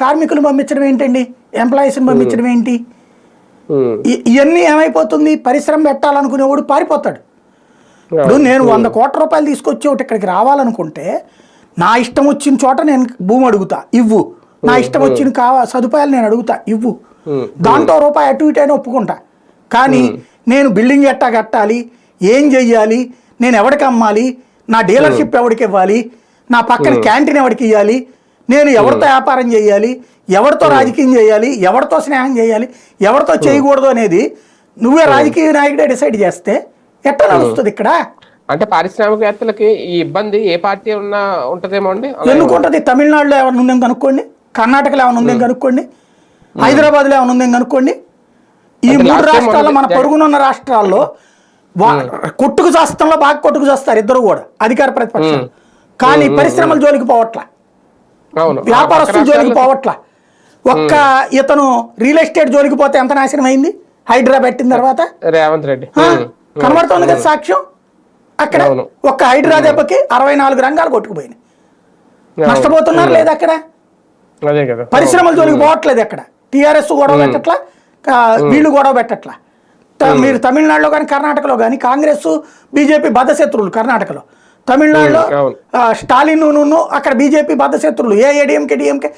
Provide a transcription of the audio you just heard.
కార్మికులు పంపించడం ఏంటండి, ఎంప్లాయీస్ని పంపించడం ఏంటి? ఇవన్నీ ఏమైపోతుంది, పరిశ్రమ పెట్టాలనుకునేవాడు పారిపోతాడు. ఇప్పుడు నేను 100 కోట్ల రూపాయలు తీసుకొచ్చి ఒకటి ఇక్కడికి రావాలనుకుంటే నా ఇష్టం వచ్చిన చోట నేను భూమి అడుగుతా, ఇవ్వు. నా ఇష్టం వచ్చిన సదుపాయాలు నేను అడుగుతా, ఇవ్వు. దాంట్లో రూపాయి అటు ఇటు అయినా ఒప్పుకుంటా. కానీ నేను బిల్డింగ్ ఎట్టా కట్టాలి, ఏం చెయ్యాలి, నేను ఎవరికి అమ్మాలి, నా డీలర్షిప్ ఎవరికి ఇవ్వాలి, నా పక్కన క్యాంటీన్ ఎవరికి ఇవ్వాలి, నేను ఎవరితో వ్యాపారం చేయాలి, ఎవరితో రాజకీయం చేయాలి, ఎవరితో స్నేహం చేయాలి, ఎవరితో చేయకూడదు అనేది నువ్వే రాజకీయ నాయకుడే డిసైడ్ చేస్తే ఎట్లా నడుస్తుంది ఇక్కడ? అంటే పారిశ్రామికవేత్తలకి ఈ ఇబ్బంది ఏ పార్టీ ఉన్నా ఉంటదేమో అండి. ఎందుకు ఉంటుంది? తమిళనాడులో ఏమైనా ఉందేమో కనుక్కోండి, కర్ణాటకలో ఏమైనా ఉందేమో కనుక్కోండి, హైదరాబాద్లో ఏమైనా ఉందేమో కనుక్కోండి. ఈ 3 రాష్ట్రాల్లో, మన పొరుగునున్న రాష్ట్రాల్లో కొట్టుకు చేస్తంలో బాగా కొట్టుకు చేస్తారు ఇద్దరు కూడా, అధికార ప్రతిపక్షాలు. కానీ పరిశ్రమల జోలికి పోవట్లా, వ్యాపారస్తుల జోలికి పోవట్లా. ఒక్క ఇతను రియల్ ఎస్టేట్ జోలికి పోతే ఎంత నాశనం అయింది హైడ్రా పెట్టిన తర్వాత. రేవంత్ రెడ్డి కనబడుతుంది కదా సాక్ష్యం. అక్కడ ఒక్క హైడ్రా దెబ్బకి 64 రంగాలు కొట్టుకుపోయినాయి. నష్టపోతున్నారు లేదా అక్కడ? పరిశ్రమల జోలికి పోవట్లేదు అక్కడ. టీఆర్ఎస్ గొడవ పెట్టట్లా, వీళ్ళు గొడవ పెట్టట్లా. మీరు తమిళనాడులో కానీ కర్ణాటకలో కానీ కాంగ్రెస్ బీజేపీ బద్ధశత్రువులు. కర్ణాటకలో, తమిళనాడులో స్టాలిన్ అక్కడ బీజేపీ బద్ధశత్రువులు. AIADMK DMK